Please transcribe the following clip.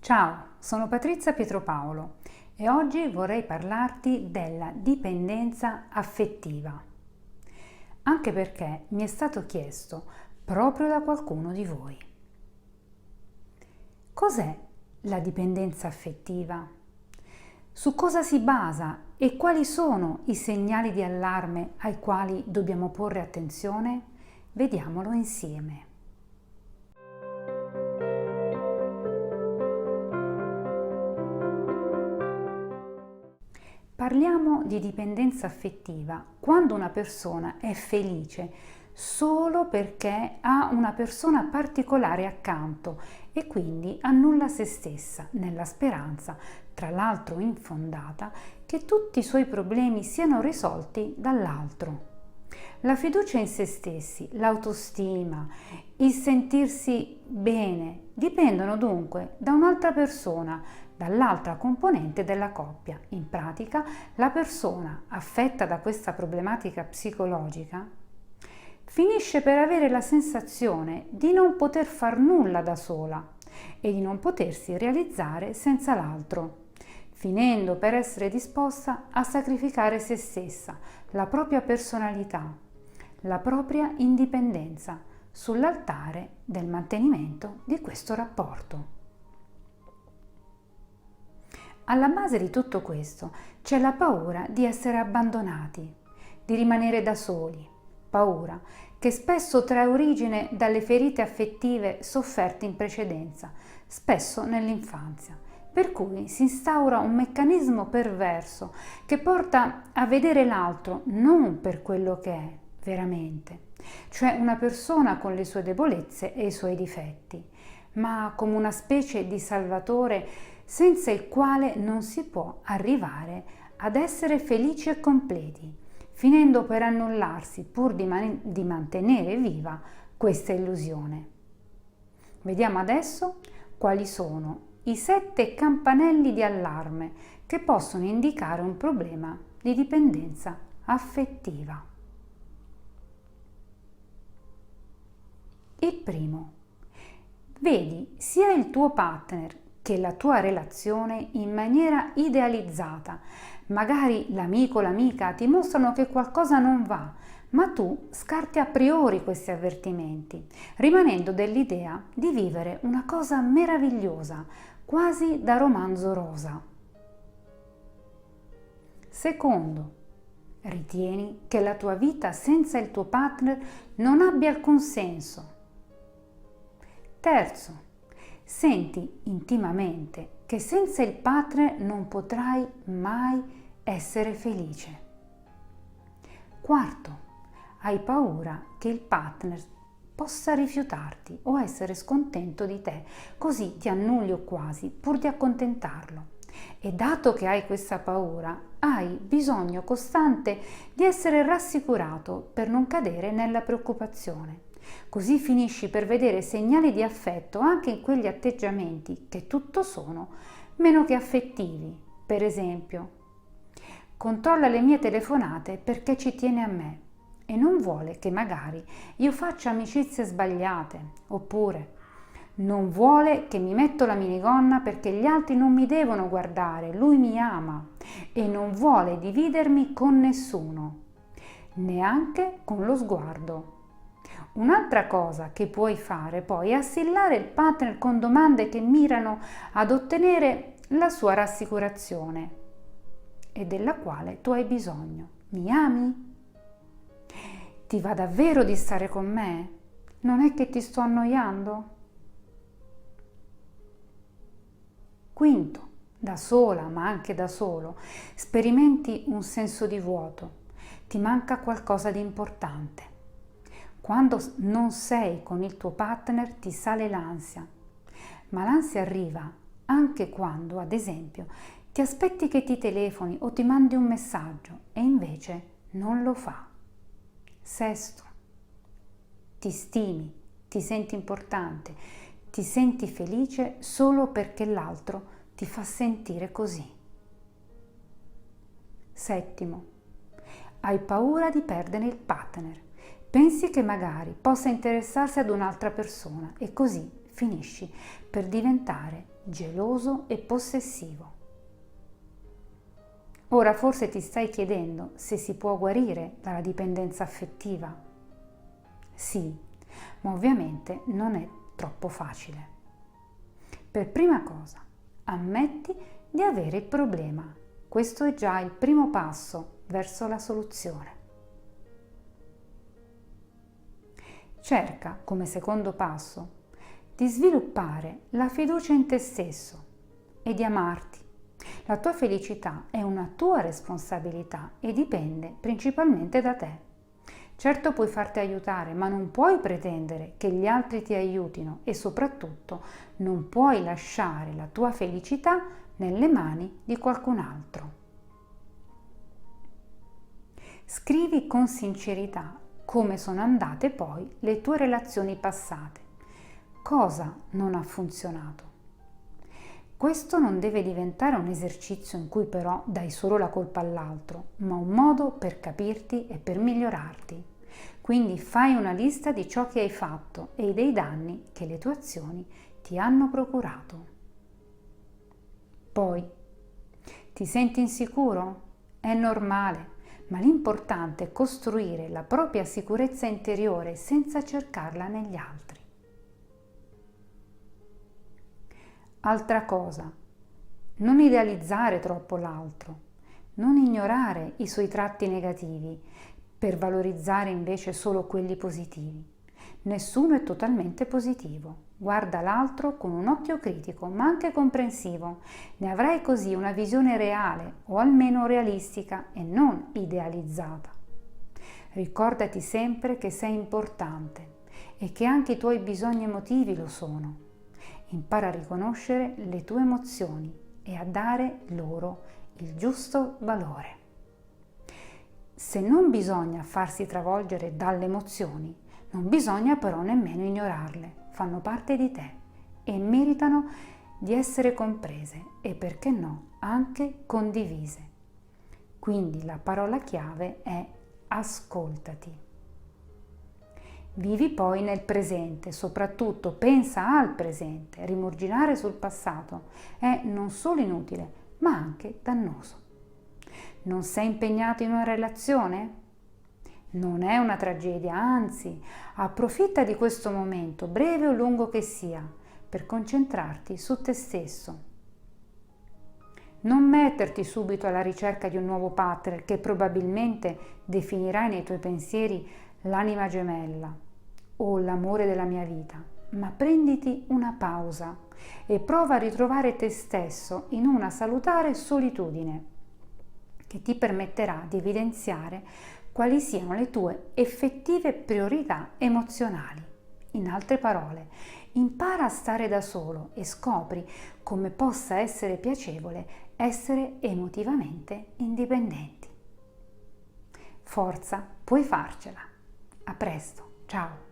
Ciao, sono Patrizia Pietropaolo e oggi vorrei parlarti della dipendenza affettiva, anche perché mi è stato chiesto proprio da qualcuno di voi. Cos'è la dipendenza affettiva? Su cosa si basa e quali sono i segnali di allarme ai quali dobbiamo porre attenzione? Vediamolo insieme. Parliamo di dipendenza affettiva quando una persona è felice solo perché ha una persona particolare accanto e quindi annulla se stessa nella speranza, tra l'altro infondata, che tutti i suoi problemi siano risolti dall'altro. La fiducia in se stessi, l'autostima, il sentirsi bene dipendono dunque da un'altra persona, dall'altra componente della coppia. In pratica, la persona affetta da questa problematica psicologica finisce per avere la sensazione di non poter far nulla da sola e di non potersi realizzare senza l'altro, finendo per essere disposta a sacrificare se stessa, la propria personalità, la propria indipendenza sull'altare del mantenimento di questo rapporto. Alla base di tutto questo c'è la paura di essere abbandonati, di rimanere da soli, paura che spesso trae origine dalle ferite affettive sofferte in precedenza, spesso nell'infanzia, per cui si instaura un meccanismo perverso che porta a vedere l'altro non per quello che è veramente, cioè una persona con le sue debolezze e i suoi difetti, ma come una specie di salvatore senza il quale non si può arrivare ad essere felici e completi, finendo per annullarsi pur di mantenere viva questa illusione. Vediamo adesso quali sono i 7 campanelli di allarme che possono indicare un problema di dipendenza affettiva. Il primo: vedi sia il tuo partner che la tua relazione in maniera idealizzata. Magari l'amico o l'amica ti mostrano che qualcosa non va, ma tu scarti a priori questi avvertimenti, rimanendo dell'idea di vivere una cosa meravigliosa, quasi da romanzo rosa. Secondo, ritieni che la tua vita senza il tuo partner non abbia alcun senso. Terzo, senti intimamente che senza il partner non potrai mai essere felice. Quarto, hai paura che il partner possa rifiutarti o essere scontento di te, così ti annulli o quasi pur di accontentarlo. E dato che hai questa paura, hai bisogno costante di essere rassicurato per non cadere nella preoccupazione. Così finisci per vedere segnali di affetto anche in quegli atteggiamenti che tutto sono meno che affettivi. Per esempio, controlla le mie telefonate perché ci tiene a me e non vuole che magari io faccia amicizie sbagliate, oppure non vuole che mi metto la minigonna perché gli altri non mi devono guardare, lui mi ama e non vuole dividermi con nessuno, neanche con lo sguardo. Un'altra cosa che puoi fare poi è assillare il partner con domande che mirano ad ottenere la sua rassicurazione e della quale tu hai bisogno. Mi ami? Ti va davvero di stare con me? Non è che ti sto annoiando? Quinto, da sola ma anche da solo, sperimenti un senso di vuoto, ti manca qualcosa di importante. Quando non sei con il tuo partner ti sale l'ansia, ma l'ansia arriva anche quando, ad esempio, ti aspetti che ti telefoni o ti mandi un messaggio e invece non lo fa. Sesto, ti stimi, ti senti importante, ti senti felice solo perché l'altro ti fa sentire così. Settimo, hai paura di perdere il partner. Pensi che magari possa interessarsi ad un'altra persona e così finisci per diventare geloso e possessivo. Ora forse ti stai chiedendo se si può guarire dalla dipendenza affettiva. Sì, ma ovviamente non è troppo facile. Per prima cosa, ammetti di avere il problema. Questo è già il primo passo verso la soluzione. Cerca, come secondo passo, di sviluppare la fiducia in te stesso e di amarti. La tua felicità è una tua responsabilità e dipende principalmente da te. Certo puoi farti aiutare, ma non puoi pretendere che gli altri ti aiutino e soprattutto non puoi lasciare la tua felicità nelle mani di qualcun altro. Scrivi con sincerità come sono andate poi le tue relazioni passate. Cosa non ha funzionato? Questo non deve diventare un esercizio in cui però dai solo la colpa all'altro, ma un modo per capirti e per migliorarti. Quindi fai una lista di ciò che hai fatto e dei danni che le tue azioni ti hanno procurato. Poi, ti senti insicuro? È normale, ma l'importante è costruire la propria sicurezza interiore senza cercarla negli altri. Altra cosa, non idealizzare troppo l'altro, non ignorare i suoi tratti negativi per valorizzare invece solo quelli positivi. Nessuno è totalmente positivo. Guarda l'altro con un occhio critico, ma anche comprensivo. Ne avrai così una visione reale o almeno realistica e non idealizzata. Ricordati sempre che sei importante e che anche i tuoi bisogni emotivi lo sono. Impara a riconoscere le tue emozioni e a dare loro il giusto valore. Se non bisogna farsi travolgere dalle emozioni, non bisogna però nemmeno ignorarle, fanno parte di te e meritano di essere comprese e, perché no, anche condivise. Quindi la parola chiave è ascoltati. Vivi poi nel presente, soprattutto pensa al presente. Rimurginare sul passato è non solo inutile, ma anche dannoso. Non sei impegnato in una relazione? Non è una tragedia, anzi, approfitta di questo momento, breve o lungo che sia, per concentrarti su te stesso. Non metterti subito alla ricerca di un nuovo partner che probabilmente definirai nei tuoi pensieri l'anima gemella o l'amore della mia vita, ma prenditi una pausa e prova a ritrovare te stesso in una salutare solitudine che ti permetterà di evidenziare quali siano le tue effettive priorità emozionali. In altre parole, impara a stare da solo e scopri come possa essere piacevole essere emotivamente indipendenti. Forza, puoi farcela. A presto, ciao!